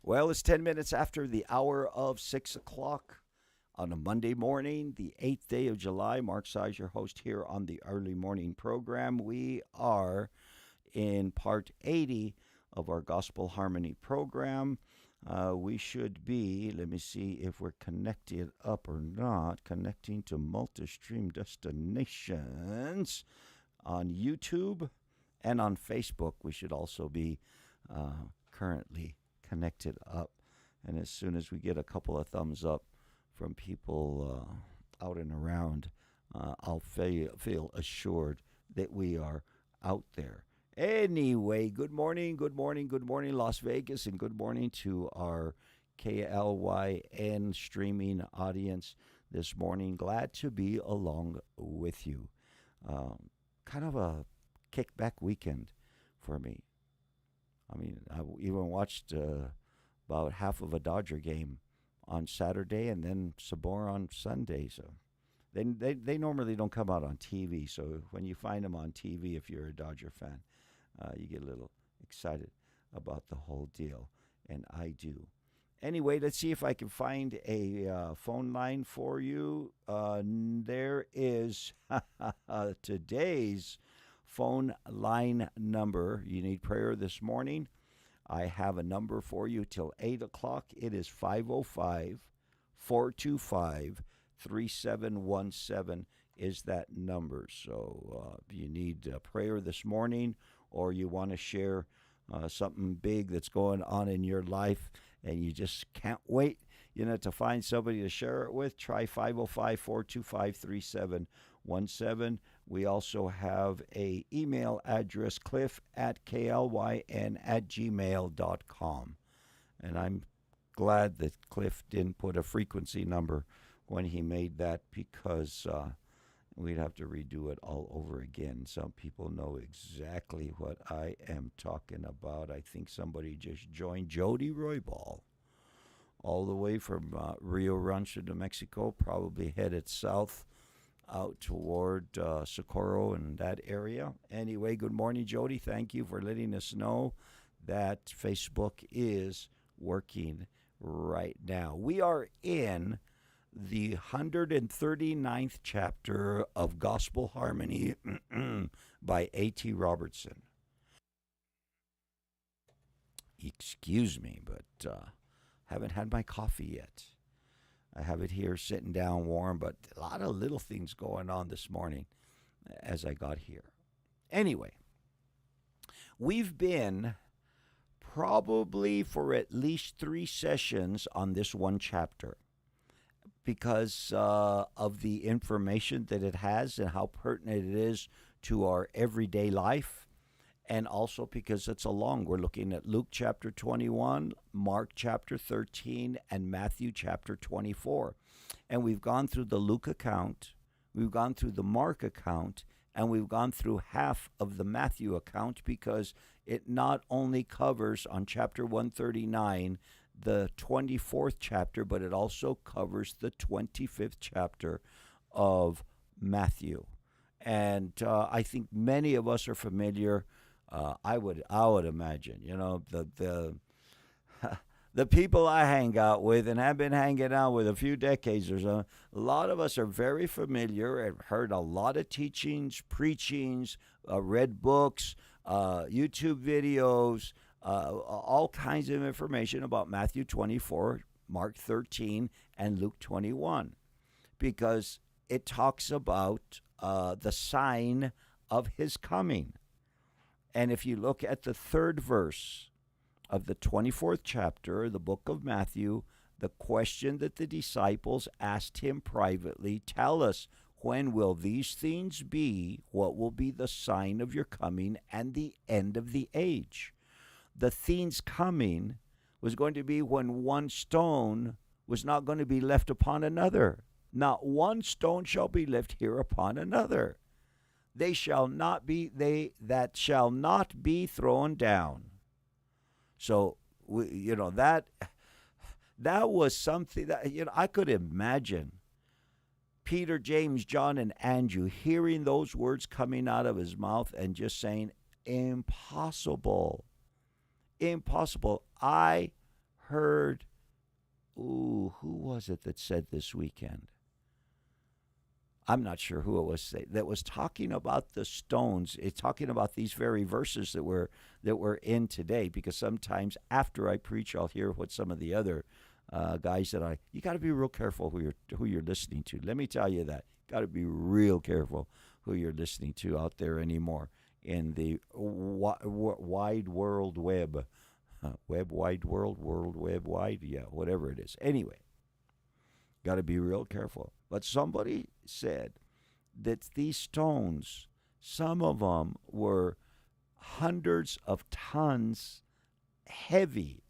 Well, it's 10 minutes after the hour of 6 o'clock on a Monday morning, the 8th day of July. Mark Size, your host here on the early morning program. We are in part 80 of our Gospel Harmony program. We should be, let me see if we're connected up or not, connecting to multi-stream destinations on YouTube and on Facebook. We should also be currently connected up. And as soon as we get a couple of thumbs up from people out and around, I'll feel assured that we are out there. Anyway, good morning, Las Vegas, and good morning to our KLYN streaming audience this morning. Glad to be along with you. Kind of a kickback weekend for me. I mean, I even watched about half of a Dodger game on Saturday and then some more on Sunday. So they normally don't come out on TV. So when you find them on TV, if you're a Dodger fan, you get a little excited about the whole deal. And I do. Anyway, let's see if I can find a phone line for you. There is today's phone line number. You need prayer this morning. I have a number for you till 8 o'clock. It is 505-425-3717 is that number. So if you need prayer this morning or you want to share something big that's going on in your life and you just can't wait, to find somebody to share it with, try 505-425-3717. We also have a email address, cliff@klyn@gmail.com. And I'm glad that Cliff didn't put a frequency number when he made that, because we'd have to redo it all over again. Some people know exactly what I am talking about. I think somebody just joined, Jody Roybal, all the way from Rio Rancho, New Mexico, probably headed south out toward Socorro and that area. Anyway, good morning, Jody. Thank you for letting us know that Facebook is working right now. We are in the 139th chapter of Gospel Harmony by A.T. Robertson. Excuse me, but haven't had my coffee yet. I have it here sitting down warm, but a lot of little things going on this morning as I got here. Anyway, we've been probably for at least 3 sessions on this one chapter because of the information that it has and how pertinent it is to our everyday life. And also because it's we're looking at Luke chapter 21, Mark chapter 13, and Matthew chapter 24. And we've gone through the Luke account, we've gone through the Mark account, and we've gone through half of the Matthew account, because it not only covers on chapter 139 the 24th chapter, but it also covers the 25th chapter of Matthew. And I think many of us are familiar. I would imagine, the people I hang out with and have been hanging out with a few decades or so, a lot of us are very familiar and heard a lot of teachings, preachings, read books, YouTube videos, all kinds of information about Matthew 24, Mark 13, and Luke 21, because it talks about the sign of his coming. And if you look at the 3rd verse of the 24th chapter, the book of Matthew, the question that the disciples asked him privately, tell us, when will these things be? What will be the sign of your coming and the end of the age? The things coming was going to be when one stone was not going to be left upon another. Not one stone shall be left here upon another. That shall not be thrown down. So that was something that I could imagine Peter, James, John, and Andrew hearing those words coming out of his mouth and just saying, impossible. I heard, who was it that said this weekend? I'm not sure who it was that was talking about the stones. It's talking about these very verses that we're in today. Because sometimes after I preach, I'll hear what some of the other guys that you got to be real careful who you're listening to. Let me tell you that. Got to be real careful who you're listening to out there anymore in the wide world web. Web wide world, world web wide, yeah, whatever it is. Anyway, got to be real careful. But somebody said that these stones, some of them were hundreds of tons heavy,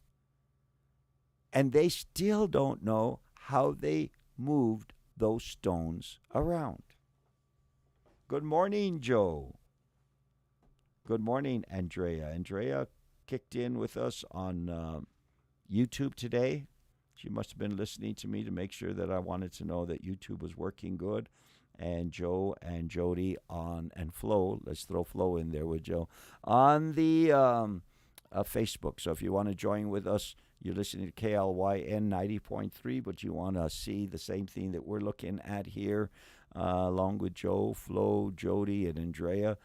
and they still don't know how they moved those stones around. Good morning, Joe. Good morning, Andrea. Andrea kicked in with us on YouTube today. She must have been listening to me to make sure that I wanted to know that YouTube was working good. And Joe and Jody and Flo, let's throw Flo in there with Joe, on the Facebook. So if you want to join with us, you're listening to KLYN 90.3, but you want to see the same thing that we're looking at here, along with Joe, Flo, Jody, and Andrea.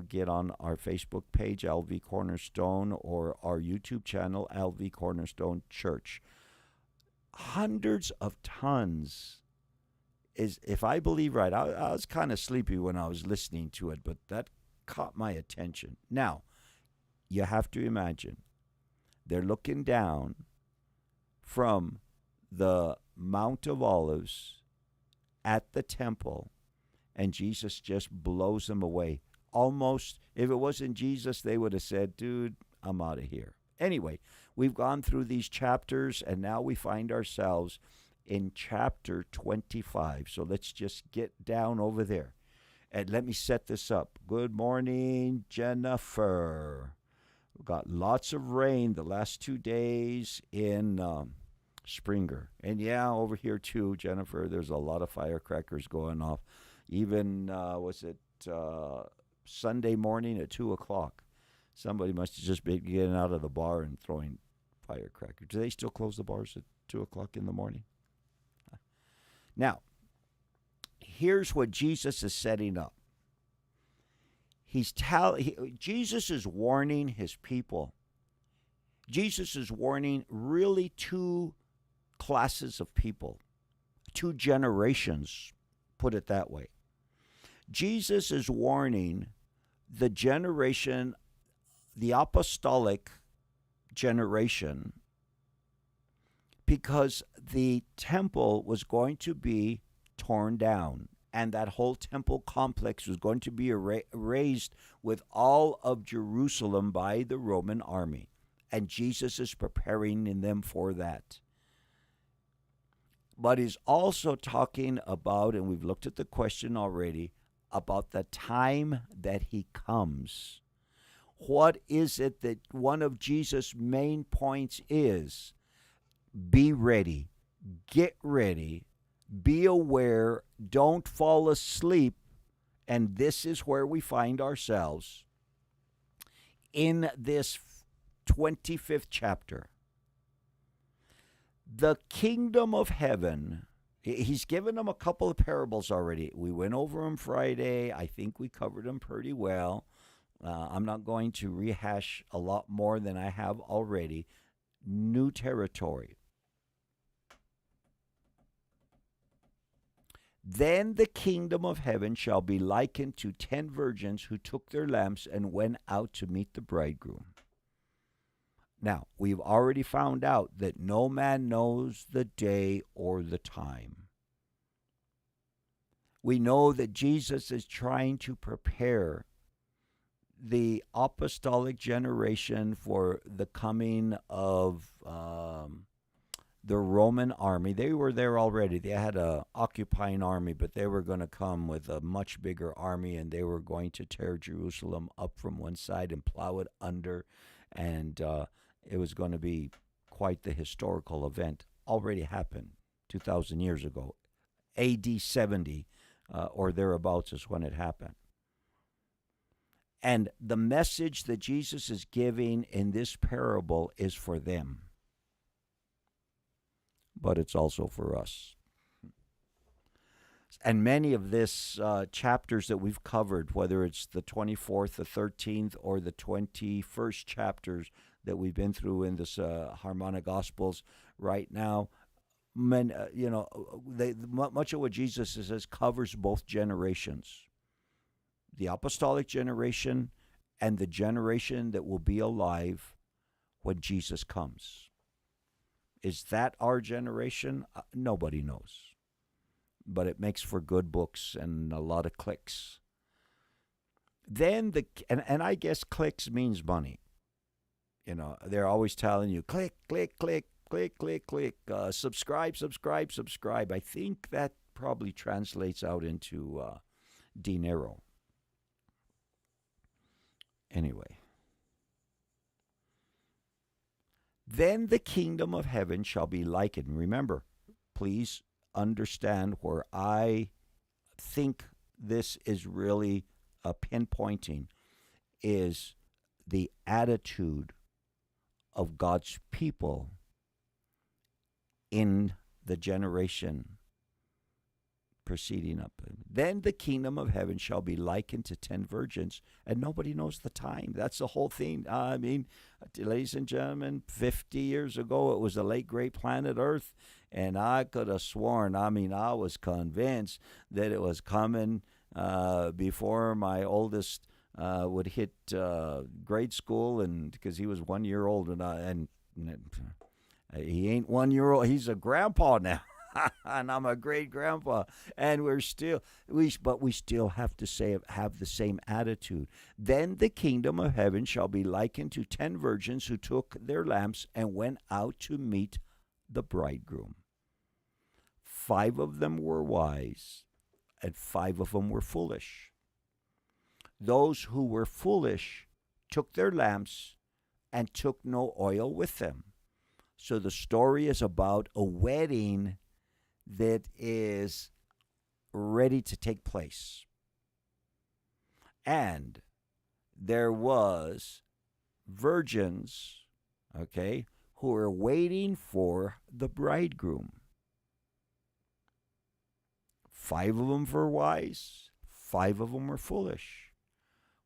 Get on our Facebook page, LV Cornerstone, or our YouTube channel, LV Cornerstone Church. Hundreds of tons is, if I believe right, I was kind of sleepy when I was listening to it, but that caught my attention. Now, you have to imagine, they're looking down from the Mount of Olives at the temple, and Jesus just blows them away. Almost, if it wasn't Jesus, they would have said, dude, I'm out of here. Anyway, we've gone through these chapters, and now we find ourselves in chapter 25. So let's just get down over there. And let me set this up. Good morning, Jennifer. We've got lots of rain the last 2 days in Springer. And yeah, over here too, Jennifer, there's a lot of firecrackers going off. Even, Sunday morning at 2 o'clock. Somebody must have just been getting out of the bar and throwing firecrackers. Do they still close the bars at 2 o'clock in the morning? Now, here's what Jesus is setting up. Jesus is warning his people. Jesus is warning really two classes of people, two generations, put it that way. Jesus is warning the generation, the apostolic generation, because the temple was going to be torn down, and that whole temple complex was going to be erased with all of Jerusalem by the Roman army. And Jesus is preparing them for that. But he's also talking about, and we've looked at the question already, about the time that he comes. What is it that one of Jesus' main points is? Be ready. Get ready. Be aware. Don't fall asleep. And this is where we find ourselves in this 25th chapter. The kingdom of heaven. He's given them a couple of parables already. We went over them Friday. I think we covered them pretty well. I'm not going to rehash a lot more than I have already. New territory. Then the kingdom of heaven shall be likened to 10 virgins who took their lamps and went out to meet the bridegroom. Now, we've already found out that no man knows the day or the time. We know that Jesus is trying to prepare the apostolic generation for the coming of the Roman army. They were there already. They had an occupying army, but they were going to come with a much bigger army, and they were going to tear Jerusalem up from one side and plow it under, and it was going to be quite the historical event. Already happened 2,000 years ago. AD 70 or thereabouts is when it happened. And the message that Jesus is giving in this parable is for them. but it's also for us. And many of this chapters that we've covered, whether it's the 24th, the 13th, or the 21st chapters that we've been through in this Harmonic Gospels right now, much of what Jesus says covers both generations, the apostolic generation and the generation that will be alive when Jesus comes. Is that our generation? Nobody knows. But it makes for good books and a lot of clicks. Then and I guess clicks means money. They're always telling you click, click, click, click, click, click, subscribe, subscribe, subscribe. I think that probably translates out into dinero. Anyway. Then the kingdom of heaven shall be likened. Remember, please understand where I think this is really pinpointing is the attitude of God's people in the generation proceeding up. Then the kingdom of heaven shall be likened to 10 virgins, and nobody knows the time. That's the whole thing. Ladies and gentlemen, 50 years ago, it was the late great planet Earth, and I could have sworn, I was convinced that it was coming before my oldest would hit grade school, and because he was 1 year old, and he ain't 1 year old. He's a grandpa now. And I'm a great grandpa, and we still have to have the same attitude. Then the kingdom of heaven shall be likened to 10 virgins who took their lamps and went out to meet the bridegroom. 5 of them were wise, and 5 of them were foolish. Those who were foolish took their lamps and took no oil with them. So the story is about a wedding that is ready to take place. And there was virgins, who were waiting for the bridegroom. 5 of them were wise, 5 of them were foolish.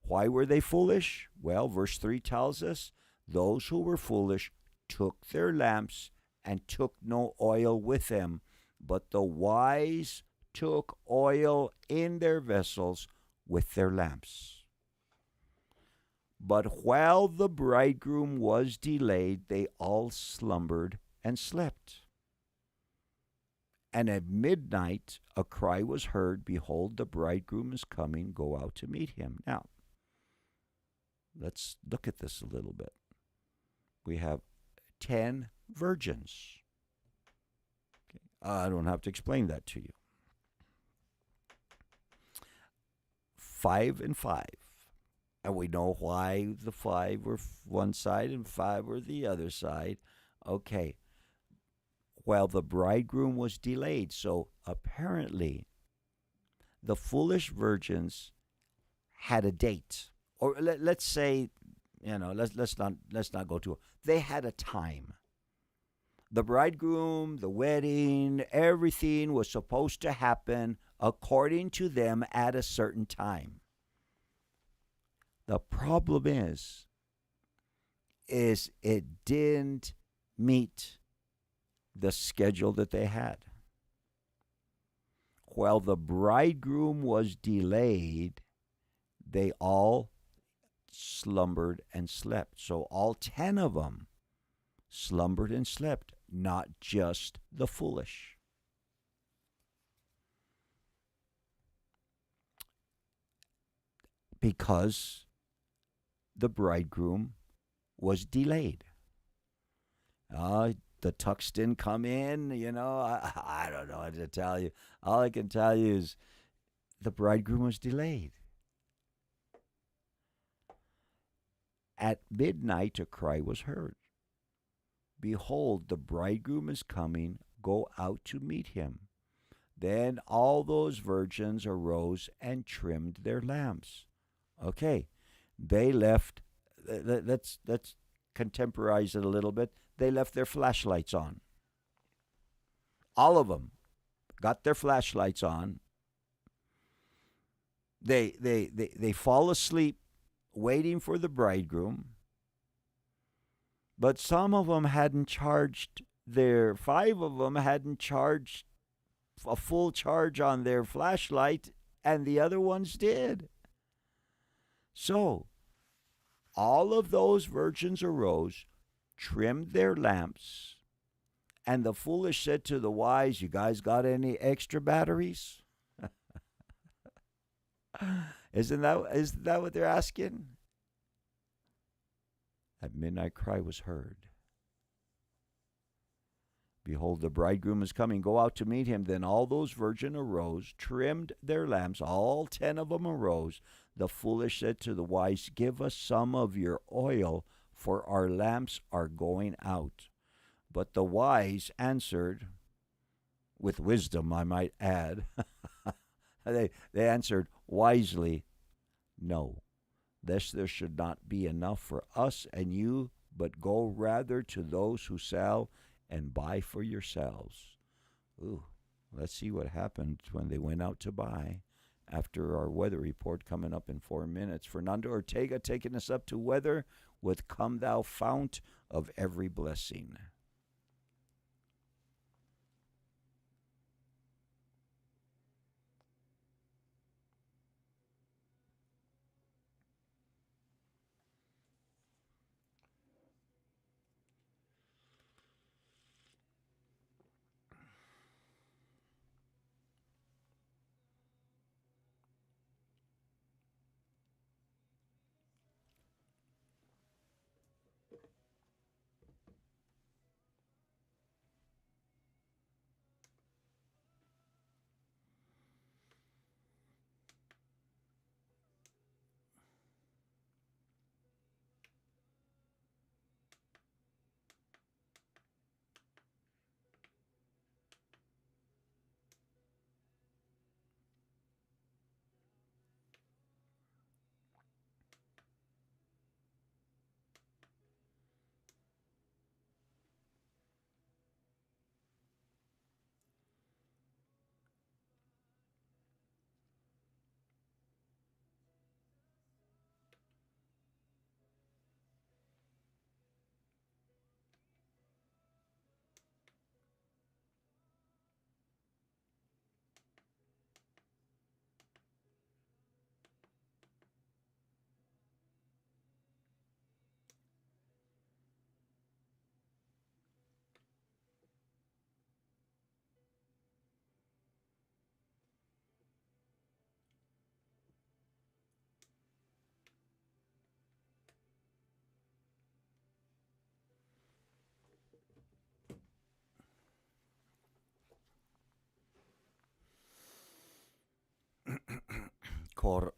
Why were they foolish? Well, verse 3 tells us, those who were foolish took their lamps and took no oil with them, but the wise took oil in their vessels with their lamps. But while the bridegroom was delayed, they all slumbered and slept. And at midnight a cry was heard, behold, the bridegroom is coming, go out to meet him. Now, let's look at this a little bit. We have 10 virgins. I don't have to explain that to you. 5 and 5. And we know why the 5 were one side and 5 were the other side. Okay. Well, the bridegroom was delayed. So apparently, the foolish virgins had a date. Or let's say, let's not go too. They had a time. The bridegroom, the wedding, everything was supposed to happen according to them at a certain time. The problem is it didn't meet the schedule that they had. While the bridegroom was delayed, they all slumbered and slept. So all 10 of them slumbered and slept, not just the foolish. Because the bridegroom was delayed. The tux didn't come in, I don't know what to tell you. All I can tell you is the bridegroom was delayed. At midnight a cry was heard. Behold, the bridegroom is coming, go out to meet him. Then all those virgins arose and trimmed their lamps. Okay, they left, let's contemporize it a little bit. They left their flashlights on. All of them got their flashlights on. They fall asleep waiting for the bridegroom. But some of them hadn't charged their, five of them hadn't charged a full charge on their flashlight, and the other ones did. So all of those virgins arose, trimmed their lamps, and the foolish said to the wise, "You guys got any extra batteries?" Isn't that what they're asking? That midnight cry was heard. Behold, the bridegroom is coming. Go out to meet him. Then all those virgins arose, trimmed their lamps. All 10 of them arose. The foolish said to the wise, "Give us some of your oil, for our lamps are going out." But the wise answered, with wisdom, I might add, they answered wisely, "No, lest there should not be enough for us and you, but go rather to those who sell and buy for yourselves." Ooh, let's see what happened when they went out to buy after our weather report coming up in 4 minutes. Fernando Ortega taking us up to weather with "Come Thou Fount of Every Blessing." Kor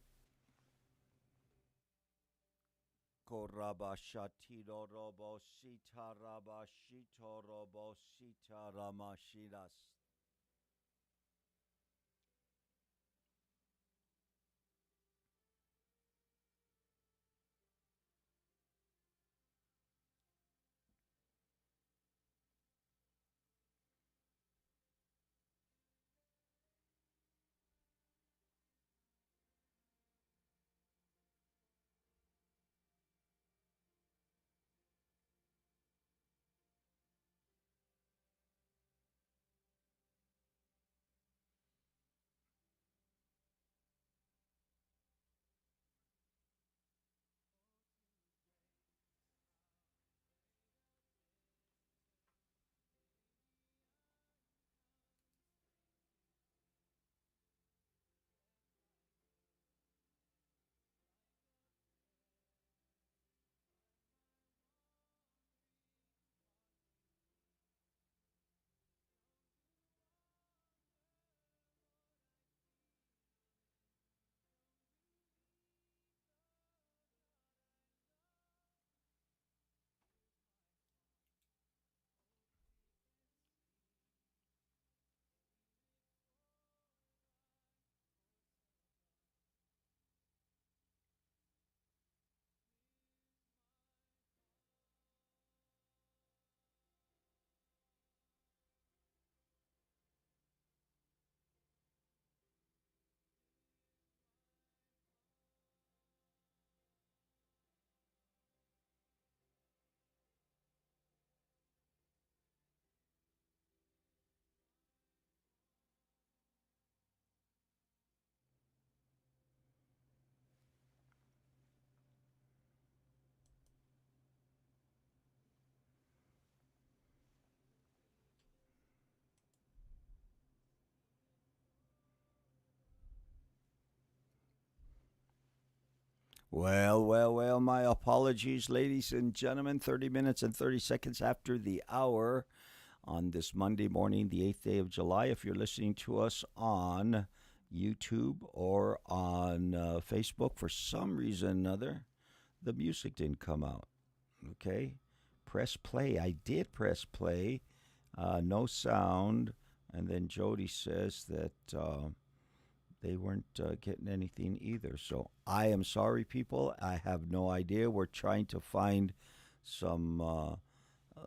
Korabashatiro robo sita rabashito robo sita ramashiras. Well, my apologies, ladies and gentlemen. 30 minutes and 30 seconds after the hour on this Monday morning, the 8th day of July. If you're listening to us on YouTube or on Facebook, for some reason or another, the music didn't come out. Okay? Press play. I did press play. No sound. And then Jody says that they weren't getting anything either. So I am sorry, people. I have no idea. We're trying to find some a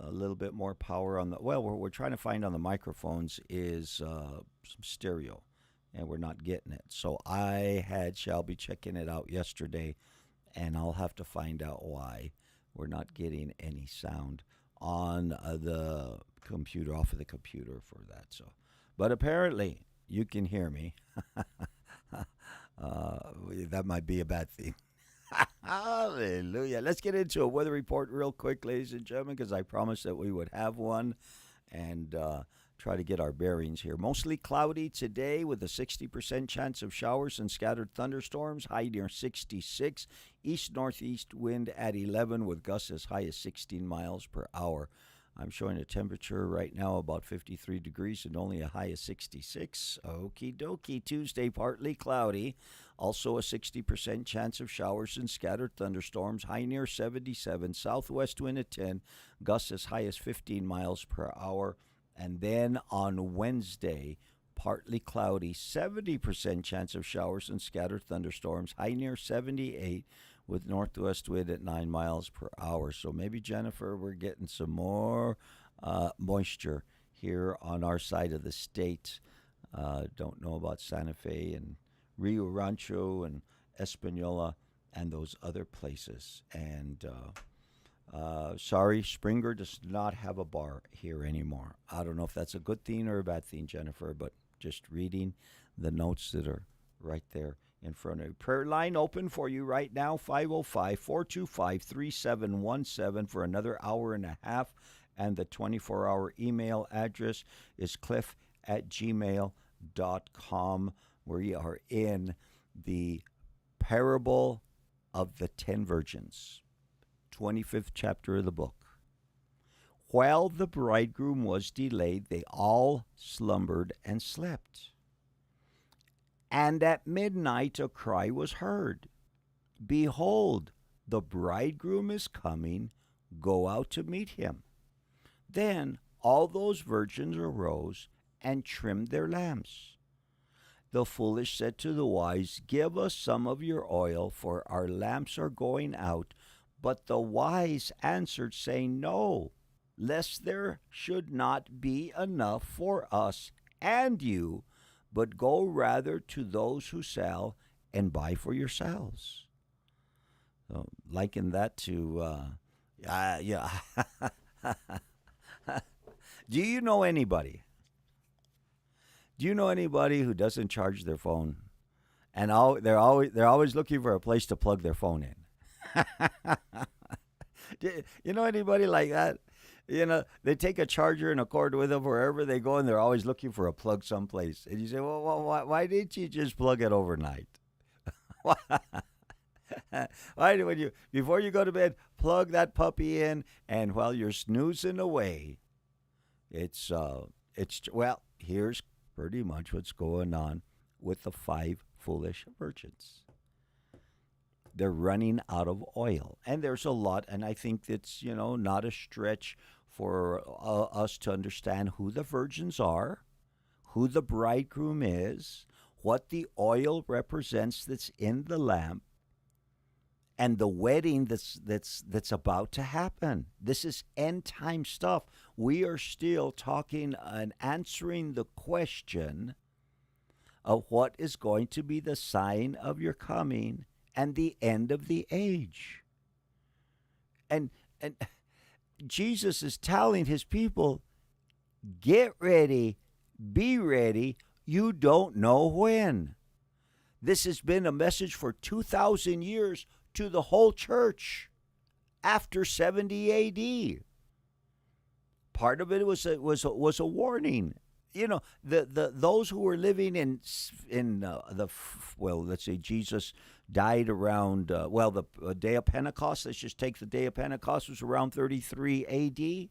little bit more power on the. Well, we're trying to find on the microphones is some stereo, and we're not getting it. So I had Shelby checking it out yesterday, and I'll have to find out why we're not getting any sound on the computer, off of the computer for that. So, but apparently you can hear me. That might be a bad thing. Hallelujah. Let's get into a weather report real quick, ladies and gentlemen, because I promised that we would have one and try to get our bearings here. Mostly cloudy today with a 60% chance of showers and scattered thunderstorms, high near 66. East-northeast wind at 11 with gusts as high as 16 miles per hour. I'm showing a temperature right now about 53 degrees and only a high of 66. Okie dokie. Tuesday, partly cloudy. Also a 60% chance of showers and scattered thunderstorms. High near 77. Southwest wind at 10. Gusts as high as 15 miles per hour. And then on Wednesday, partly cloudy. 70% chance of showers and scattered thunderstorms. High near 78. With northwest wind at 9 miles per hour. So maybe, Jennifer, we're getting some more moisture here on our side of the state. Don't know about Santa Fe and Rio Rancho and Espanola and those other places. And sorry, Springer does not have a bar here anymore. I don't know if that's a good thing or a bad thing, Jennifer, but just reading the notes that are right there in front of you. Prayer line open for you right now, 505-425-3717 for another hour and a half. And the 24-hour email address is cliff@gmail.com. We are in the parable of the 10 virgins, 25th chapter of the book. While the bridegroom was delayed, they all slumbered and slept. And at midnight a cry was heard, "Behold, the bridegroom is coming, go out to meet him." Then all those virgins arose and trimmed their lamps. The foolish said to the wise, "Give us some of your oil, for our lamps are going out." But the wise answered, saying, "No, lest there should not be enough for us and you, but go rather to those who sell and buy for yourselves." So, liken that to, yeah. Do you know anybody? Do you know anybody who doesn't charge their phone, and they're always looking for a place to plug their phone in? Do you know anybody like that? You know, they take a charger and a cord with them wherever they go, and they're always looking for a plug someplace. And you say, well, why didn't you just plug it overnight? Why, before you go to bed, plug that puppy in, and while you're snoozing away, well, here's pretty much what's going on with the 5 foolish virgins. They're running out of oil, and there's a lot, and I think it's, not a stretch for us to understand who the virgins are, who the bridegroom is, what the oil represents that's in the lamp, and the wedding that's about to happen. This is end time stuff. We are still talking and answering the question of what is going to be the sign of your coming and the end of the age. And Jesus is telling his people, get ready, be ready. You don't know when. This has been a message for 2,000 years to the whole church after 70 AD. Part of it was a warning. the those who were living in well, let's say Jesus died around the day of Pentecost. Let's just take the day of Pentecost, was around 33 A.D.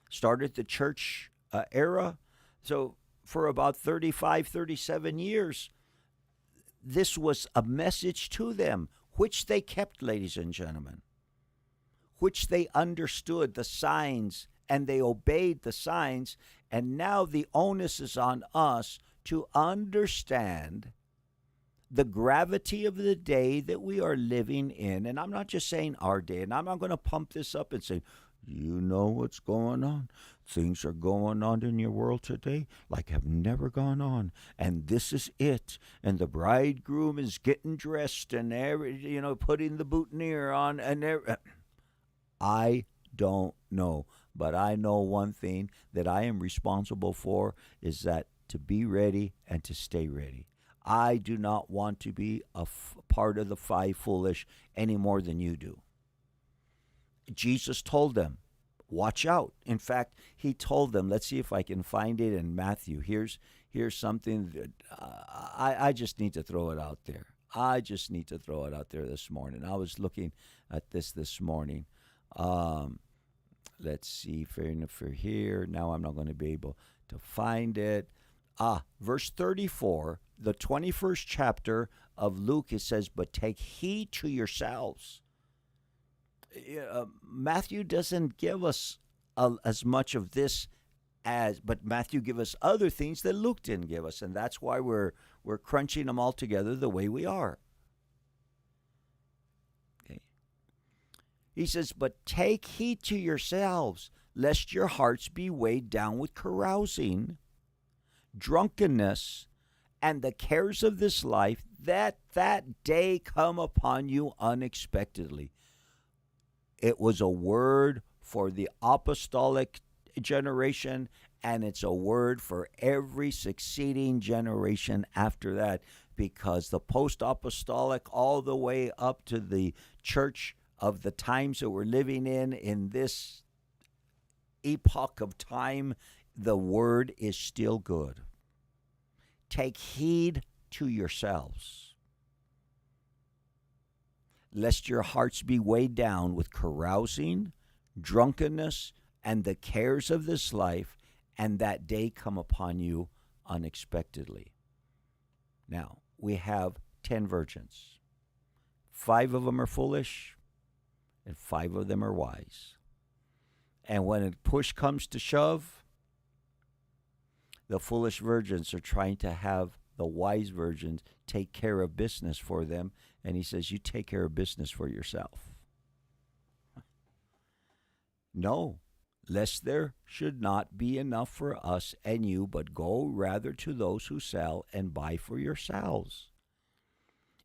Started the church era. So for about 35, 37 years, this was a message to them, which they kept, ladies and gentlemen, which they understood the signs and they obeyed the signs. And now the onus is on us to understand the gravity of the day that we are living in. And I'm not just saying our day, and I'm not going to pump this up and say, you know what's going on. Things are going on in your world today like have never gone on. And this is it. And the bridegroom is getting dressed and putting the boutonniere on. I don't know. But I know one thing that I am responsible for is that to be ready and to stay ready. I do not want to be a part of the five foolish any more than you do. Jesus told them, watch out. In fact, he told them, let's see if I can find it in Matthew. Here's something that I just need to throw it out there. I just need to throw it out there this morning. I was looking at this morning. Let's see, fair enough for here. Now I'm not going to be able to find it. Verse 34, the 21st chapter of Luke, it says, but take heed to yourselves. Matthew doesn't give us as much of this but Matthew give us other things that Luke didn't give us, and that's why we're crunching them all together the way we are. Okay. He says, but take heed to yourselves, lest your hearts be weighed down with carousing, drunkenness, and the cares of this life, that day come upon you unexpectedly. It was a word for the apostolic generation, and it's a word for every succeeding generation after that, because the post-apostolic all the way up to the church of the times that we're living in this epoch of time, the word is still good. Take heed to yourselves, lest your hearts be weighed down with carousing, drunkenness, and the cares of this life, and that day come upon you unexpectedly. Now, we have 10 virgins. 5 of them are foolish, and 5 of them are wise. And when a push comes to shove, the foolish virgins are trying to have the wise virgins take care of business for them. And he says, you take care of business for yourself. No, lest there should not be enough for us and you, but go rather to those who sell and buy for yourselves.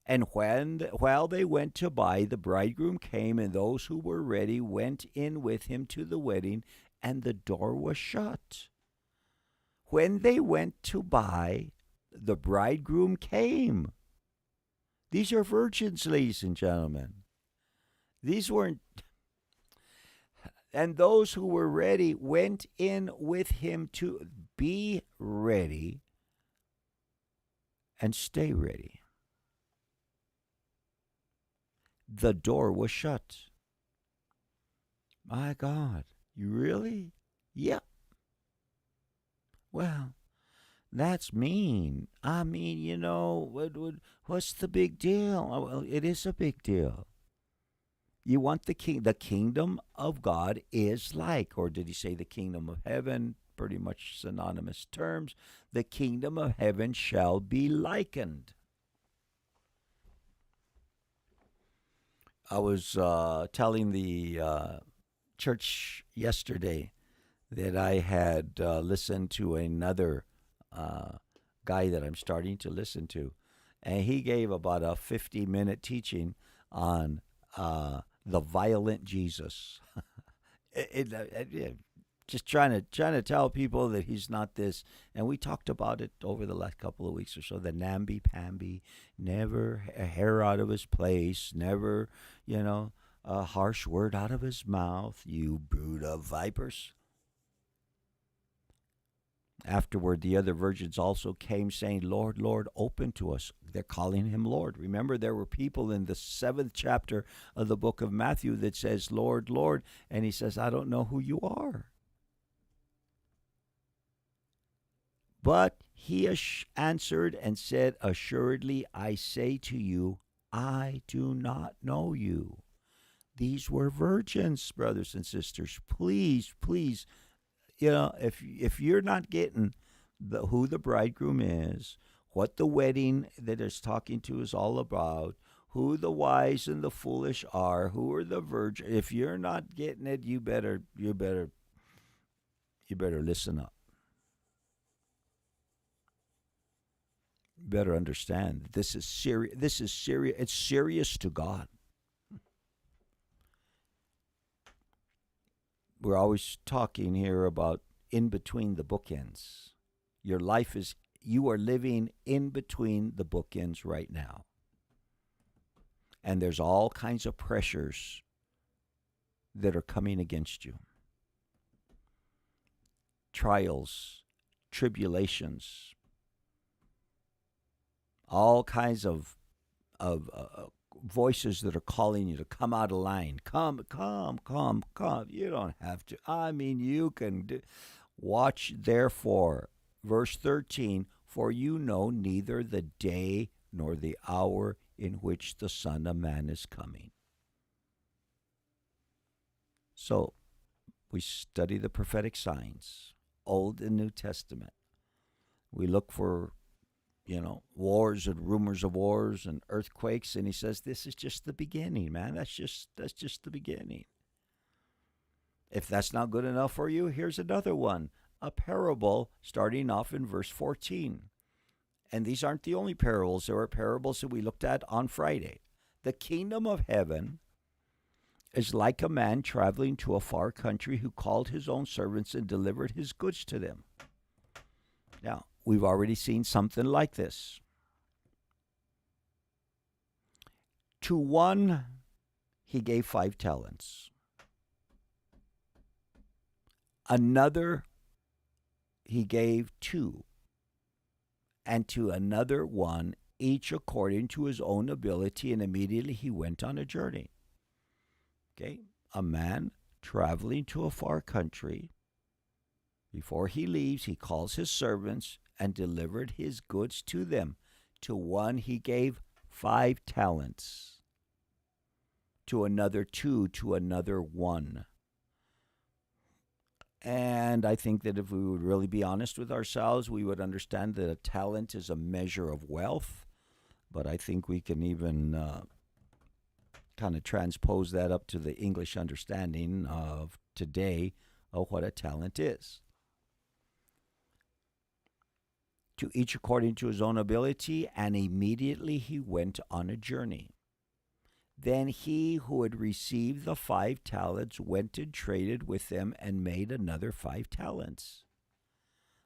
And while they went to buy, the bridegroom came, and those who were ready went in with him to the wedding, and the door was shut. When they went to buy, the bridegroom came. These are virgins, ladies and gentlemen. These weren't. And those who were ready went in with him to be ready and stay ready. The door was shut. My God, you really? Yep. Well, that's mean. I mean, what's the big deal? Well, it is a big deal. You want the kingdom of God is like, or did he say the kingdom of heaven? Pretty much synonymous terms. The kingdom of heaven shall be likened. I was telling the church yesterday that I had listened to another guy that I'm starting to listen to, and he gave about a 50-minute teaching on the violent Jesus. Just trying to tell people that he's not this. And we talked about it over the last couple of weeks or so. The namby-pamby, never a hair out of his place, never, a harsh word out of his mouth, you brood of vipers. Afterward, the other virgins also came, saying, Lord, Lord, open to us. They're calling him Lord. Remember, there were people in the 7th chapter of the book of Matthew that says, Lord, Lord. And he says, I don't know who you are. But he answered and said, Assuredly, I say to you, I do not know you. These were virgins, brothers and sisters. Please, please, if you're not getting who the bridegroom is, what the wedding that is talking to is all about, who the wise and the foolish are, who are the virgins, if you're not getting it, you better listen up. Better understand this is serious. This is serious. It's serious to God. We're always talking here about in between the bookends. Your life is, you are living in between the bookends right now. And there's all kinds of pressures that are coming against you. Trials, tribulations, all kinds of voices that are calling you to come out of line. Come. You don't have to. I mean, you can do. Watch, therefore, verse 13, for you know neither the day nor the hour in which the Son of Man is coming. So, we study the prophetic signs, Old and New Testament. We look for wars and rumors of wars and earthquakes, and he says this is just the beginning, man. That's just the beginning. If that's not good enough for you, here's another one, a parable starting off in verse 14. And these aren't the only parables. There are parables that we looked at on Friday. The kingdom of heaven is like a man traveling to a far country who called his own servants and delivered his goods to them. Now, we've already seen something like this. To one, he gave 5 talents. Another, he gave 2. And to another one, each according to his own ability, and immediately he went on a journey. Okay, a man traveling to a far country. Before he leaves, he calls his servants and delivered his goods to them. To one he gave 5 talents. To another 2, to another 1. And I think that if we would really be honest with ourselves, we would understand that a talent is a measure of wealth. But I think we can even kind of transpose that up to the English understanding of today of what a talent is. To each according to his own ability, and immediately he went on a journey. Then he who had received the 5 talents went and traded with them and made another 5 talents.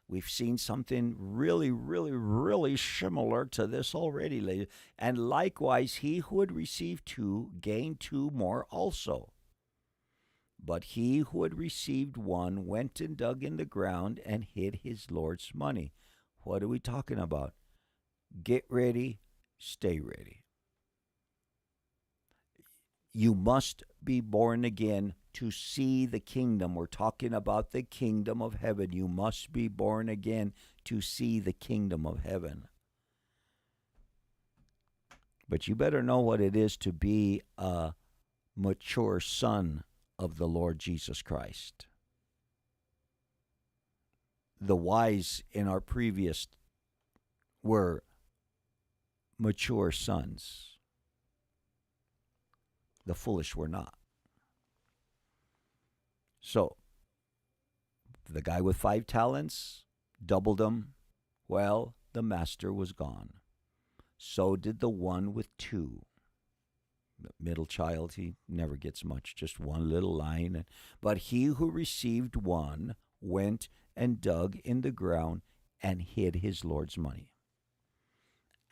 We've seen something really, really, really similar to this already, ladies. And likewise, he who had received 2 gained 2 more also. But he who had received 1 went and dug in the ground and hid his Lord's money. What are we talking about? Get ready, stay ready. You must be born again to see the kingdom. We're talking about the kingdom of heaven. You must be born again to see the kingdom of heaven. But you better know what it is to be a mature son of the Lord Jesus Christ. The wise in our previous were mature sons. The foolish were not. So, the guy with 5 talents doubled them. Well, the master was gone. So did the one with 2. The middle child, he never gets much, just one little line. But he who received 1 went and dug in the ground and hid his Lord's money.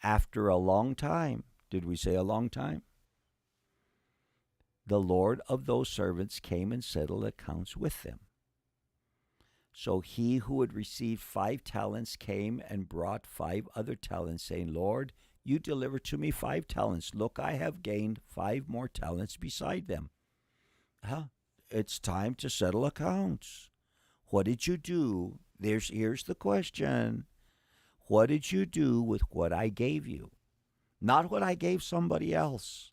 After a long time, did we say a long time? The Lord of those servants came and settled accounts with them. So he who had received 5 talents came and brought 5 other talents, saying, Lord, you delivered to me 5 talents. Look, I have gained 5 more talents beside them. Huh? It's time to settle accounts. What did you do? Here's the question. What did you do with what I gave you? Not what I gave somebody else.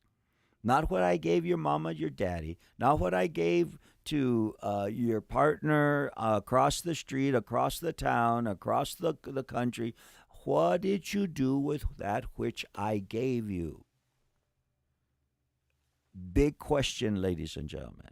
Not what I gave your mama, your daddy. Not what I gave to your partner across the street, across the town, across the country. What did you do with that which I gave you? Big question, ladies and gentlemen.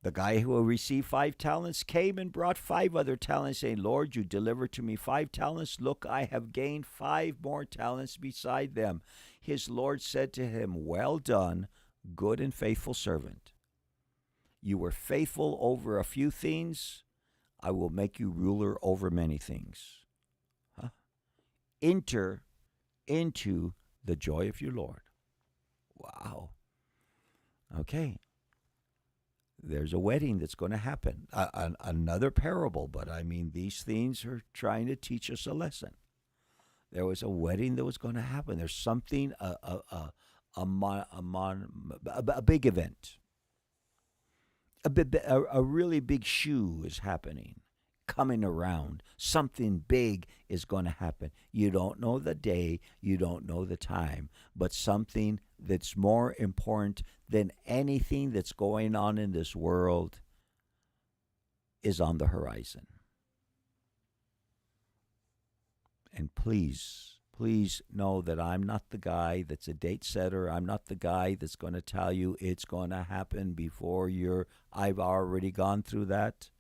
The guy who received 5 talents came and brought 5 other talents, saying, Lord, you delivered to me 5 talents. Look, I have gained 5 more talents beside them. His Lord said to him, well done, good and faithful servant. You were faithful over a few things. I will make you ruler over many things. Huh? Enter into the joy of your Lord. Wow. Okay. There's a wedding that's going to happen. Another parable, but I mean, these things are trying to teach us a lesson. There was a wedding that was going to happen. There's something, a big event. A really big shoe is happening, coming around. Something big is going to happen. You don't know the day, you don't know the time, but something that's more important than anything that's going on in this world is on the horizon. And please know that I'm not the guy that's a date setter. I'm not the guy that's going to tell you it's going to happen before I've already gone through that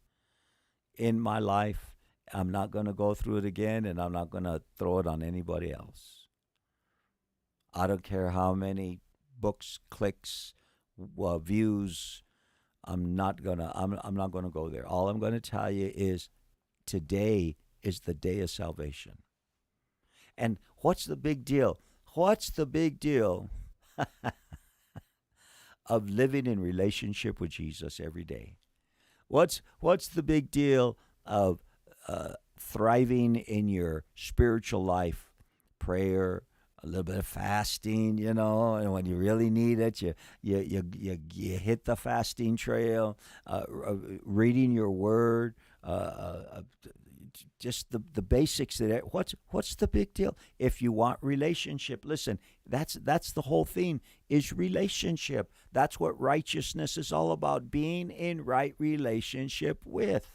in my life. I'm not going to go through it again, and I'm not going to throw it on anybody else. I don't care how many books, clicks, views. I'm not gonna go there. All I'm going to tell you is today is the day of salvation. And what's the big deal? What's the big deal of living in relationship with Jesus every day? What's the big deal of thriving in your spiritual life? Prayer, a little bit of fasting, and when you really need it, you hit the fasting trail, reading your word, just the basics of it. What's the big deal? If you want relationship, listen, that's the whole theme, is relationship. That's what righteousness is all about, being in right relationship with.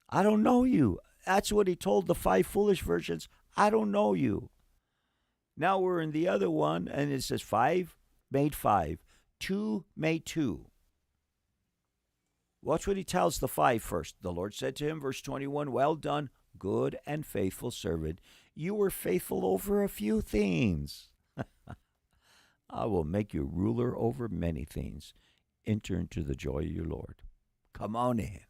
I don't know you. That's what he told the 5 foolish virgins. I don't know you. Now we're in the other one, and it says 5 made 5. 2 made 2. Watch what he tells the 5 first. The Lord said to him, verse 21, well done, good and faithful servant. You were faithful over a few things. I will make you ruler over many things. Enter into the joy of your Lord. Come on in.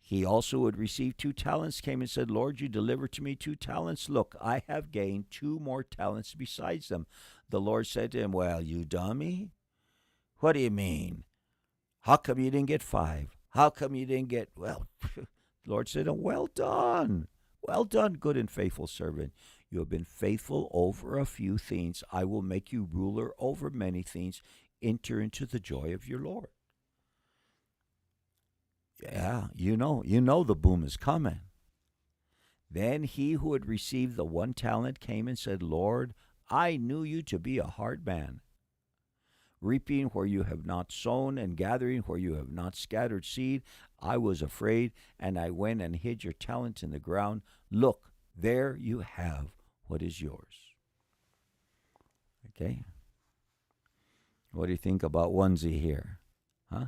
He also who had received 2 talents came and said, Lord, you delivered to me 2 talents. Look, I have gained 2 more talents besides them. The Lord said to him, well, you dummy. What do you mean? How come you didn't get 5? How come you didn't get, well, the Lord said, well done. Well done, good and faithful servant. You have been faithful over a few things. I will make you ruler over many things. Enter into the joy of your Lord. Yeah, you know the boom is coming. Then he who had received the 1 talent came and said, Lord, I knew you to be a hard man, reaping where you have not sown and gathering where you have not scattered seed. I was afraid, and I went and hid your talent in the ground. Look, there you have what is yours. Okay? What do you think about onesie here? Huh?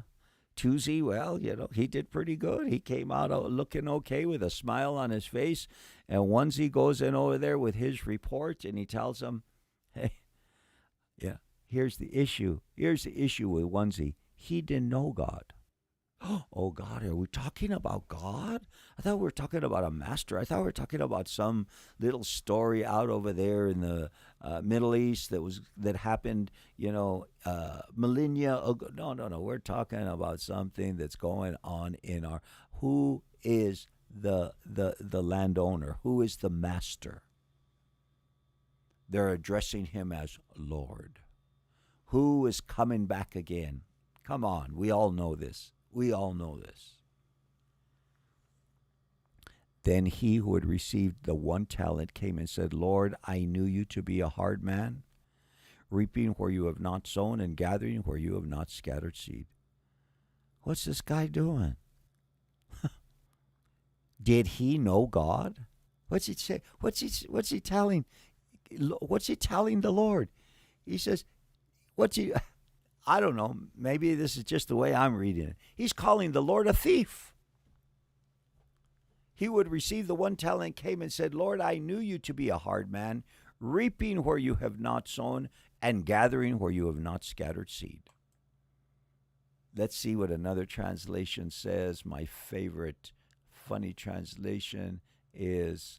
Twosie, well, he did pretty good. He came out looking okay with a smile on his face. And onesie goes in over there with his report, and he tells him, hey, yeah, here's the issue. Here's the issue with onesie. He didn't know God. Oh God, are we talking about God? I thought we were talking about a master. I thought we were talking about some little story out over there in the Middle East that happened, millennia ago. No, no, no. We're talking about something that's going on in our. Who is the landowner? Who is the master? They're addressing him as Lord. Who is coming back again? Come on, we all know this. We all know this. Then he who had received the 1 talent came and said, Lord, I knew you to be a hard man, reaping where you have not sown and gathering where you have not scattered seed. What's this guy doing? Did he know God? What's he say? What's he telling? What's he telling the Lord? He says, I don't know. Maybe this is just the way I'm reading it. He's calling the Lord a thief. He would receive the 1 talent, came and said, Lord, I knew you to be a hard man, reaping where you have not sown and gathering where you have not scattered seed. Let's see what another translation says. My favorite funny translation is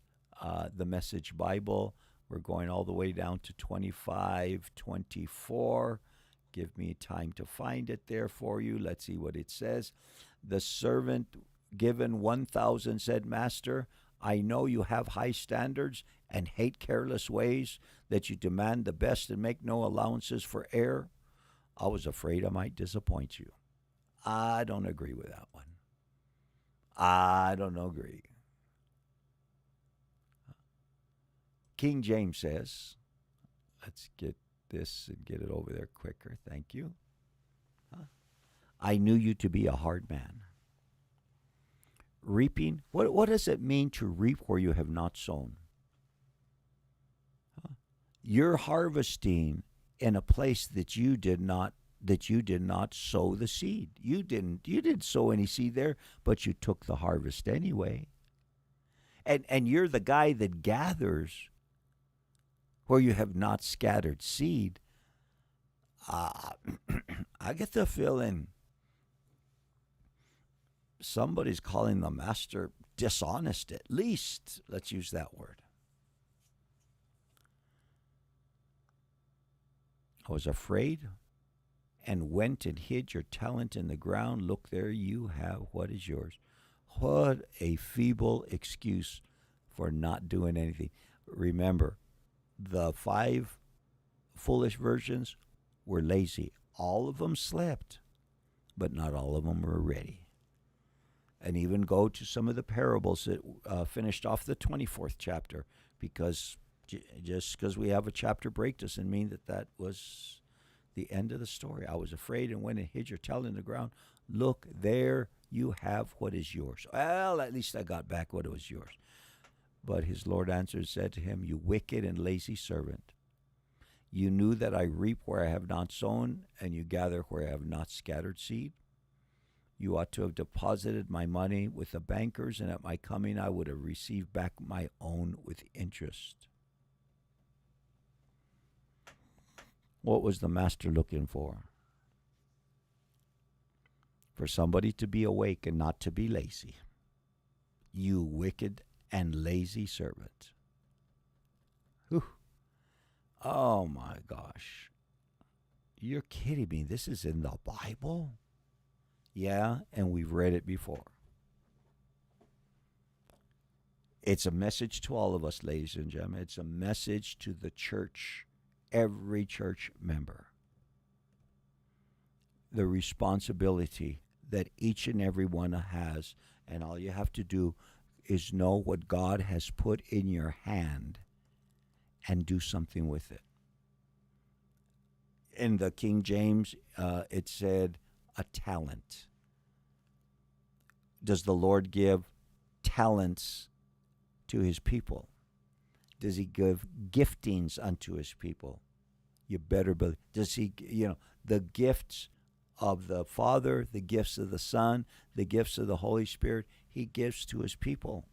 the Message Bible. We're going all the way down to 25:24. Give me time to find it there for you. Let's see what it says. The servant given 1,000 said, Master, I know you have high standards and hate careless ways, that you demand the best and make no allowances for error. I was afraid I might disappoint you. I don't agree with that one. I don't agree. King James says, let's get this and get it over there quicker. Thank you. I knew you to be a hard man. Reaping, what does it mean to reap where you have not sown? You're harvesting in a place that you did not sow the seed. You didn't sow any seed there, but you took the harvest anyway. And you're the guy that gathers where you have not scattered seed. I get the feeling somebody's calling the master dishonest, at least. Let's use that word. I was afraid and went and hid your talent in the ground. Look, there you have what is yours. What a feeble excuse for not doing anything. Remember, the 5 foolish virgins were lazy. All of them slept, but not all of them were ready. And even go to some of the parables that finished off the 24th chapter, because just because we have a chapter break doesn't mean that was the end of the story. I was afraid and went and hid your talent in the ground. Look, there you have what is yours. Well, at least I got back what was yours. But his Lord answered and said to him, You wicked and lazy servant, you knew that I reap where I have not sown, and you gather where I have not scattered seed. You ought to have deposited my money with the bankers, and at my coming I would have received back my own with interest. What was the master looking for? For somebody to be awake and not to be lazy. You wicked and lazy servant. Whew. Oh my gosh. You're kidding me. This is in the Bible? Yeah, and we've read it before. It's a message to all of us, ladies and gentlemen. It's a message to the church, every church member. The responsibility that each and every one has, and all you have to do is know what God has put in your hand and do something with it. In the King James, it said a talent. Does the Lord give talents to his people? Does he give giftings unto his people? You better believe. Does he, the gifts of the Father, the gifts of the Son, the gifts of the Holy Spirit, he gives to his people.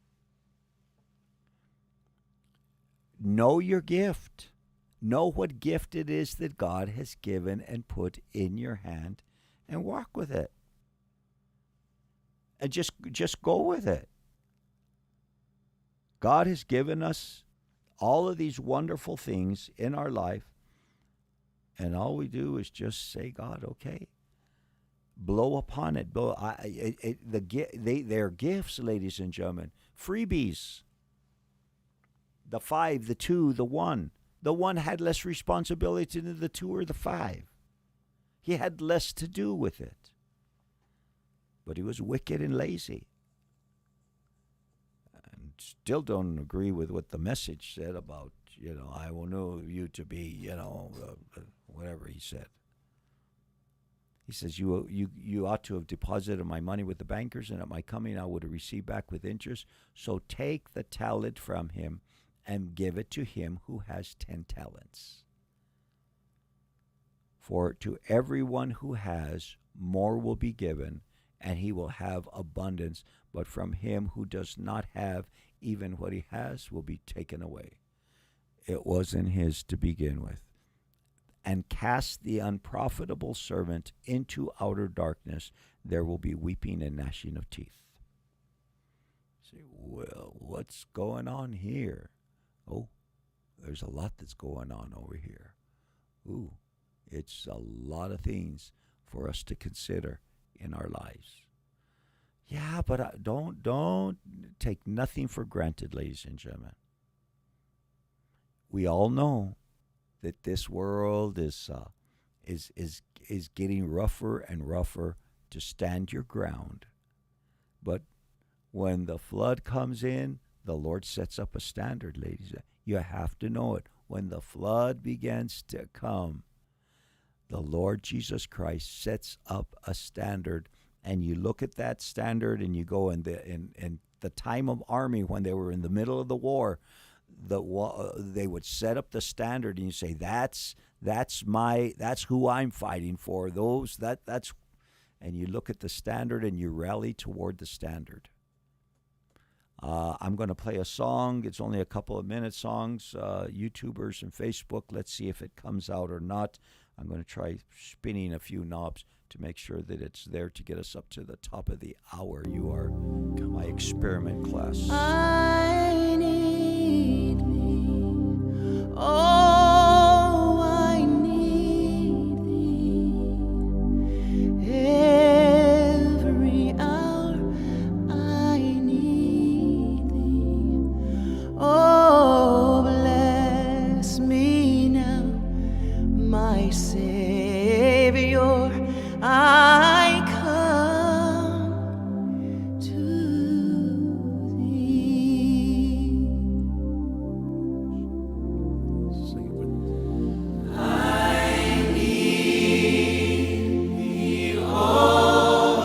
Know your gift. Know what gift it is that God has given and put in your hand and walk with it. and just go with it. God has given us all of these wonderful things in our life, and all we do is just say, God, okay, blow upon it. They're gifts, ladies and gentlemen, freebies. The 5, the 2, the 1. The 1 had less responsibility than the 2 or the 5. He had less to do with it. But he was wicked and lazy. And still don't agree with what the message said about, I will know you to be, whatever he said. He says, you ought to have deposited my money with the bankers, and at my coming I would have received back with interest. So take the talent from him and give it to him who has 10 talents. For to everyone who has, more will be given, and he will have abundance. But from him who does not have, even what he has will be taken away. It wasn't his to begin with. And cast the unprofitable servant into outer darkness. There will be weeping and gnashing of teeth. Say, well, what's going on here? Oh, there's a lot that's going on over here. Ooh, it's a lot of things for us to consider in our lives. Yeah, but don't take nothing for granted, ladies and gentlemen. We all know that this world is getting rougher and rougher to stand your ground. But when the flood comes in, the Lord sets up a standard, ladies. You have to know it. When the flood begins to come, the Lord Jesus Christ sets up a standard, and you look at that standard and you go in the time of army when they were in the middle of the war, they would set up the standard, and you say, that's who I'm fighting for. And you look at the standard and you rally toward the standard. I'm going to play a song. It's only a couple of minute songs. YouTubers and Facebook, let's see if it comes out or not. I'm going to try spinning a few knobs to make sure that it's there to get us up to the top of the hour. You are my experiment class. I need thee. Oh, I need thee. Every hour I need thee. Oh, bless me now, my Savior. I come to thee. Sing it with me. I need thee, oh, I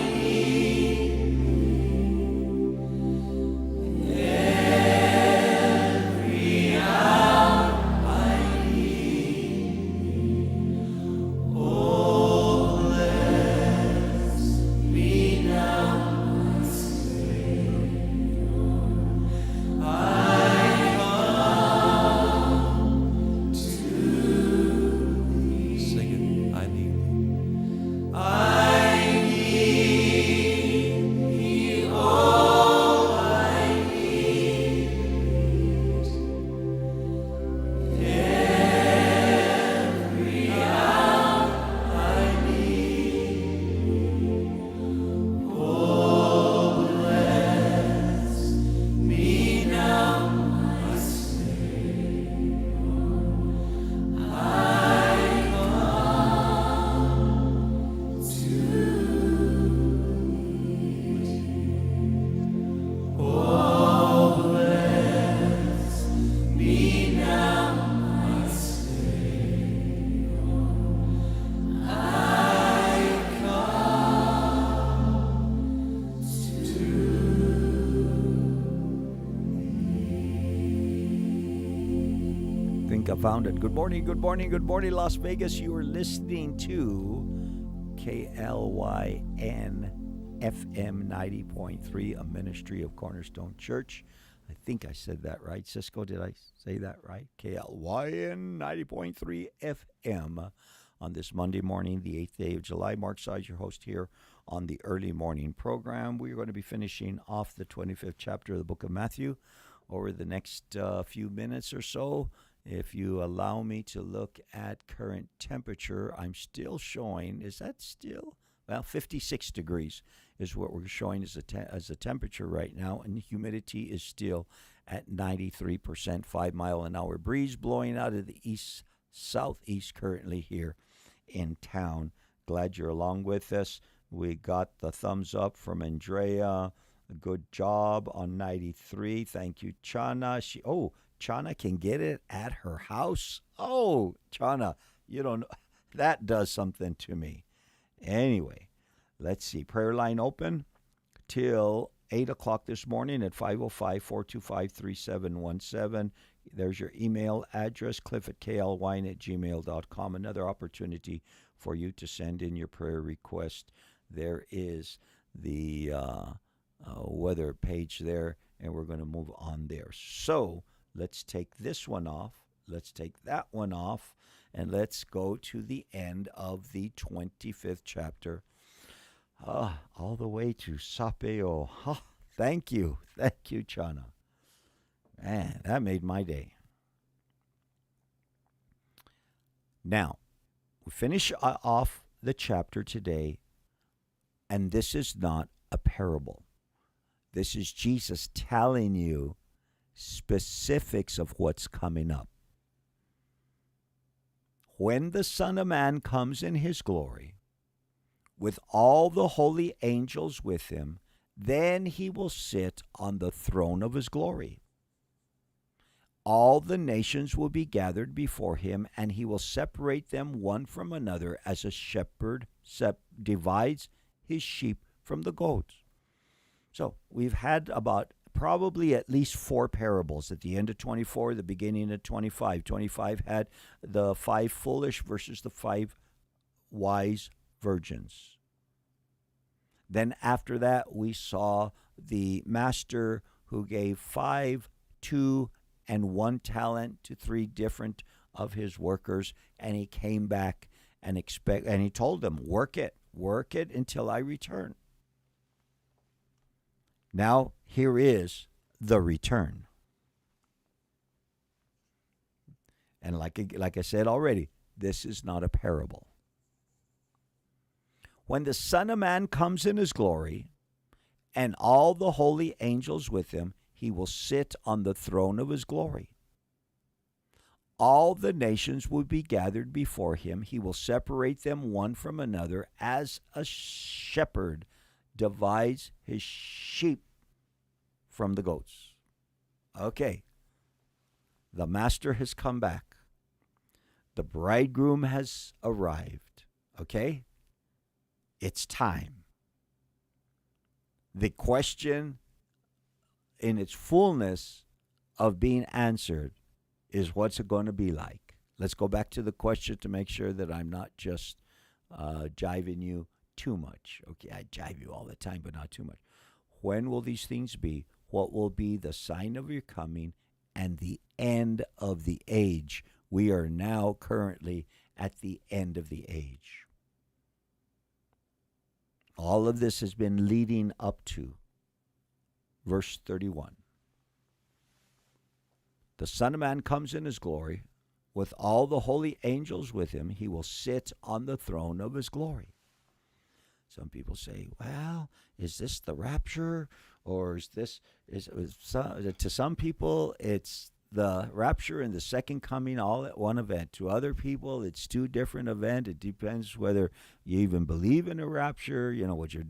need thee. Every hour I need thee. Oh, bless me now, my Savior. I come to Sing it. I need thee. I need thee, oh, I need thee. Every hour I need thee. Oh, bless me now, my Savior. I oh, bless me now, my Savior. I come Think I found it. Good morning, good morning, good morning, Las Vegas. You are listening to KLYN FM 90.3, a ministry of Cornerstone Church. I think I said that right. Cisco, did I say that right? KLYN 90.3 FM on this Monday morning, the 8th day of July. Mark Size, your host here on the early morning program. We're going to be finishing off the 25th chapter of the book of Matthew over the next few minutes or so. If you allow me to look at current temperature, I'm still showing, is that still? Well, 56 degrees is what we're showing as a temperature right now, and the humidity is still at 93%, 5-mile-an-hour breeze blowing out of the east-southeast currently here in town. Glad you're along with us. We got the thumbs up from Andrea. Good job on 93. Thank you, Chana. Chana can get it at her house. Oh, Chana, you don't know. That does something to me. Anyway, let's see. Prayer line open till 8 o'clock this morning at 505-425-3717. There's your email address, cliff@klwine@gmail.com. Another opportunity for you to send in your prayer request. There is the weather page there, and we're going to move on there. So let's take this one off. Let's take that one off. And let's go to the end of the 25th chapter. All the way to Sapeo. Thank you. Thank you, Chana. Man, that made my day. Now, we finish off the chapter today, and this is not a parable. This is Jesus telling you specifics of what's coming up. When the Son of Man comes in his glory, with all the holy angels with him, then he will sit on the throne of his glory. All the nations will be gathered before him, and he will separate them one from another as a shepherd divides his sheep from the goats. So we've had about probably at least 4 parables at the end of 24, the beginning of 25. 25 had the 5 foolish versus the 5 wise virgins. Then after that, we saw the master who gave 5, 2, and 1 talent to 3 different of his workers, and he came back and he told them, work it until I return. Now, here is the return. And like I said already, this is not a parable. When the Son of Man comes in his glory, and all the holy angels with him, he will sit on the throne of his glory. All the nations will be gathered before him. He will separate them one from another as a shepherd divides his sheep from the goats. Okay. The master has come back. The bridegroom has arrived. Okay? It's time. The question in its fullness of being answered is, what's it going to be like? Let's go back to the question to make sure that I'm not just jiving you too much. Okay, I jive you all the time, but not too much. When will these things be? What will be the sign of your coming and the end of the age? We are now currently at the end of the age. All of this has been leading up to verse 31. The Son of Man comes in his glory, with all the holy angels with him. He will sit on the throne of his glory. Some people say, well, is this the rapture? Or to some people, it's the rapture and the second coming all at one event. To other people, it's 2 different events. It depends whether you even believe in a rapture, what your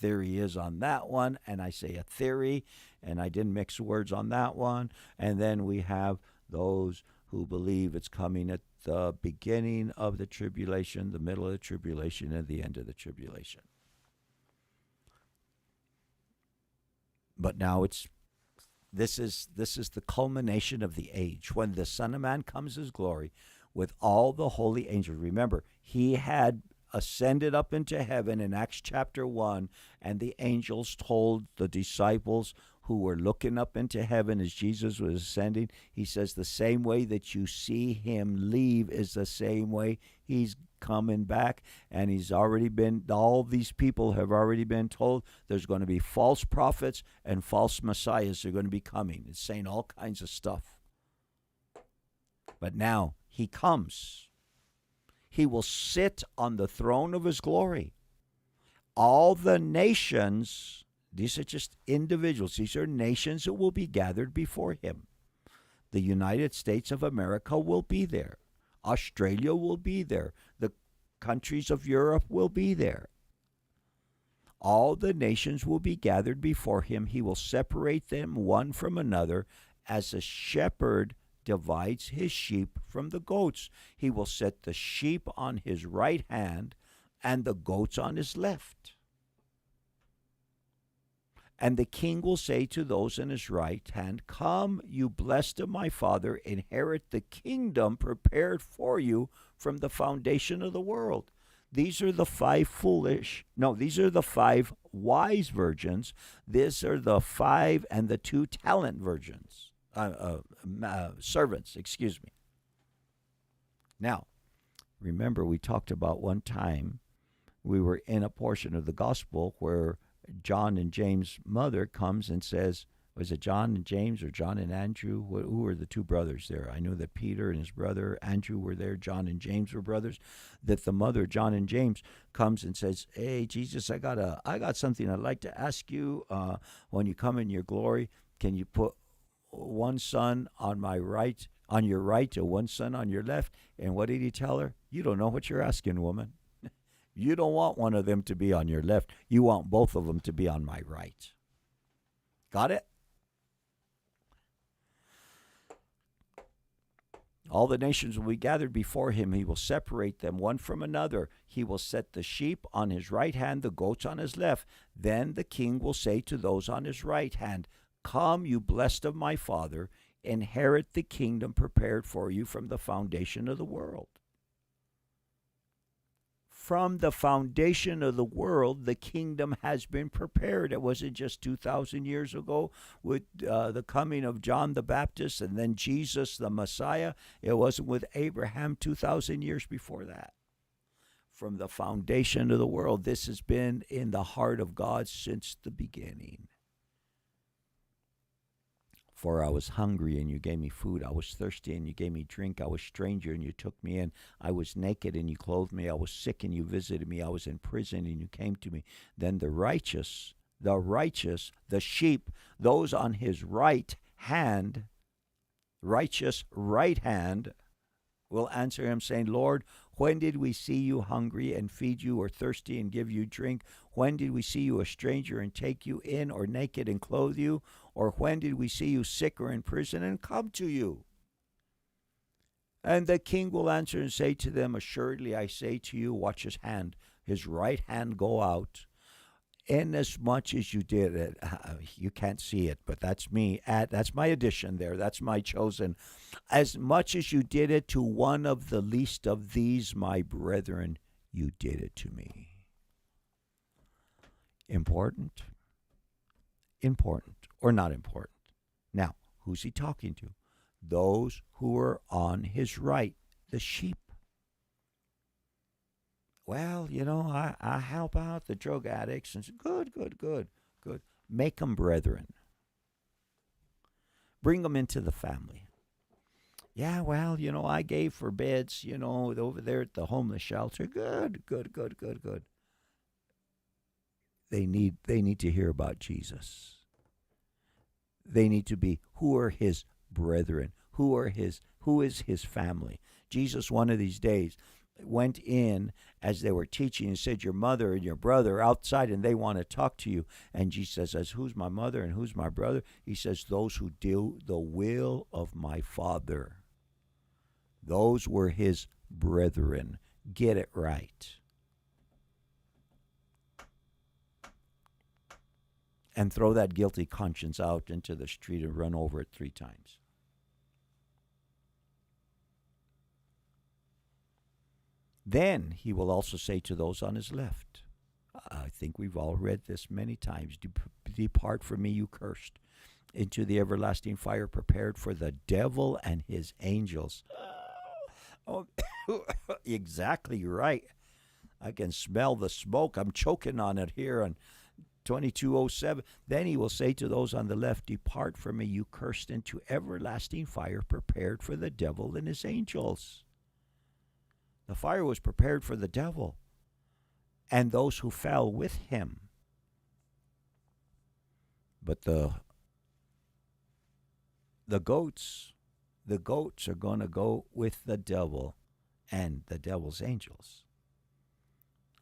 theory is on that one. And I say a theory, and I didn't mix words on that one. And then we have those who believe it's coming at the beginning of the tribulation, the middle of the tribulation, and the end of the tribulation. But now this is the culmination of the age, when the Son of Man comes his glory with all the holy angels. Remember, he had ascended up into heaven in Acts chapter 1, and the angels told the disciples who were looking up into heaven as Jesus was ascending. He says the same way that you see him leave is the same way he's coming back. And all these people have already been told there's going to be false prophets and false messiahs are going to be coming. It's saying all kinds of stuff. But now he comes. He will sit on the throne of his glory. All the nations, these are just individuals, these are nations that will be gathered before him. The United States of America will be there. Australia will be there. The countries of Europe will be there. All the nations will be gathered before him. He will separate them one from another as a shepherd divides his sheep from the goats. He will set the sheep on his right hand and the goats on his left. And the king will say to those in his right hand, "Come, you blessed of my Father, inherit the kingdom prepared for you from the foundation of the world." These are the five wise virgins. These are the 5 and the 2 talent virgins. Servants, excuse me. Now, remember we talked about one time we were in a portion of the gospel where John and James' mother comes and says, was it John and James or John and Andrew? Who were the 2 brothers there? I know that Peter and his brother Andrew were there. John and James were brothers. That the mother, John and James, comes and says, "Hey, Jesus, I got something I'd like to ask you. When you come in your glory, can you put one son on your right and one son on your left?" And what did he tell her? "You don't know what you're asking, woman. You don't want one of them to be on your left. You want both of them to be on my right." Got it? All the nations will be gathered before him. He will separate them one from another. He will set the sheep on his right hand, the goats on his left. Then the king will say to those on his right hand, "Come, you blessed of my Father, inherit the kingdom prepared for you from the foundation of the world." From the foundation of the world, the kingdom has been prepared. It wasn't just 2,000 years ago with the coming of John the Baptist and then Jesus the Messiah. It wasn't with Abraham 2,000 years before that. From the foundation of the world, this has been in the heart of God since the beginning. "For I was hungry, and you gave me food. I was thirsty, and you gave me drink. I was a stranger, and you took me in. I was naked, and you clothed me. I was sick, and you visited me. I was in prison, and you came to me." Then the righteous, the sheep, those on his right hand, righteous right hand, will answer him, saying, "Lord, when did we see you hungry and feed you, or thirsty and give you drink? When did we see you a stranger and take you in, or naked and clothe you? Or when did we see you sick or in prison and come to you?" And the king will answer and say to them, "Assuredly I say to you," watch his right hand go out, "inasmuch as you did it," you can't see it, but that's me. That's my addition there. That's my chosen. "As much as you did it to one of the least of these, my brethren, you did it to me." Important? Important or not important? Now, who's he talking to? Those who are on his right, the sheep. "Well, I help out the drug addicts." And good. Make them brethren. Bring them into the family. "Yeah, well, I gave for beds, over there at the homeless shelter." Good. They need to hear about Jesus. They need to be, who are his brethren? Who is his family? Jesus, one of these days, went in as they were teaching and said, "Your mother and your brother are outside and they want to talk to you." And Jesus says, "Who's my mother and who's my brother?" He says, "Those who do the will of my Father." Those were his brethren. Get it right. And throw that guilty conscience out into the street and run over it 3 times. Then he will also say to those on his left, I think we've all read this many times, "Depart from me, you cursed." into the everlasting fire prepared for the devil and his angels. Oh, exactly right. I can smell the smoke. I'm choking on it here on 22:07. Then he will say to those on the left, depart from me, you cursed, into everlasting fire prepared for the devil and his angels. The fire was prepared for the devil and those who fell with him. But the goats are going to go with the devil and the devil's angels.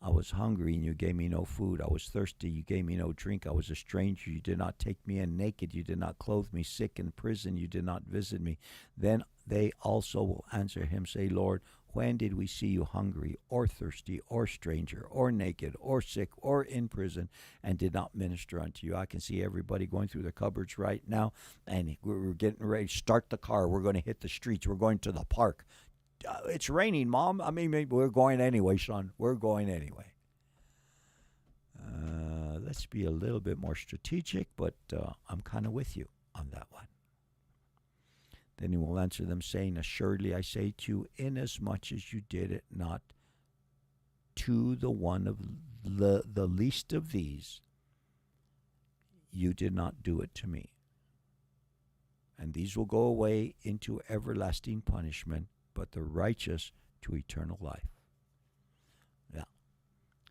I was hungry, and you gave me no food. I was thirsty, you gave me no drink. I was a stranger, you did not take me in. Naked, you did not clothe me. Sick, in prison, you did not visit me. Then they also will answer him, say, Lord, when did we see you hungry, or thirsty, or stranger, or naked, or sick, or in prison, and did not minister unto you? I can see everybody going through the cupboards right now, and we're getting ready to start the car. We're going to hit the streets. We're going to the park. It's raining, Mom. I mean, maybe we're going anyway, son. We're going anyway. Let's be a little bit more strategic, but I'm kind of with you on that one. Then he will answer them, saying, assuredly I say to you, inasmuch as you did it not to the one of the least of these, you did not do it to me. And these will go away into everlasting punishment, but the righteous to eternal life. Now,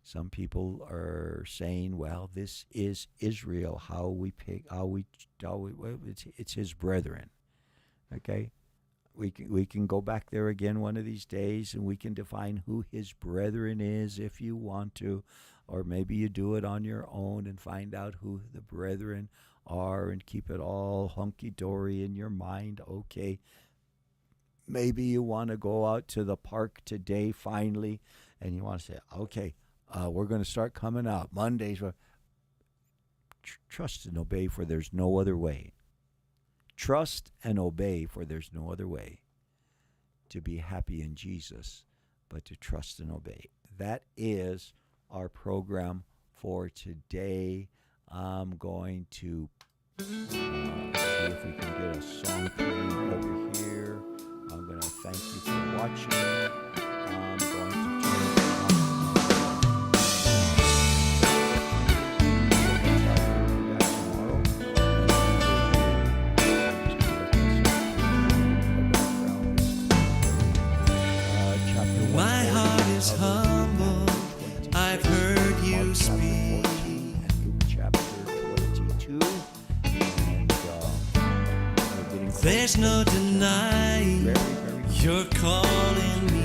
some people are saying, well, this is Israel. It's his brethren. Okay? We can go back there again one of these days, and we can define who his brethren is if you want to, or maybe you do it on your own and find out who the brethren are and keep it all hunky-dory in your mind. Okay. Maybe you want to go out to the park today finally, and you want to say, okay, we're going to start coming out Mondays. Trust and obey, for there's no other way. Trust and obey, for there's no other way to be happy in Jesus but to trust and obey. That is our program for today. I'm going to see if we can get a song playing over here. I'm going to thank you for watching. I'm going to turn it on. My heart is humble. I've heard you speak. Luke chapter 22. There's no denying you're calling me.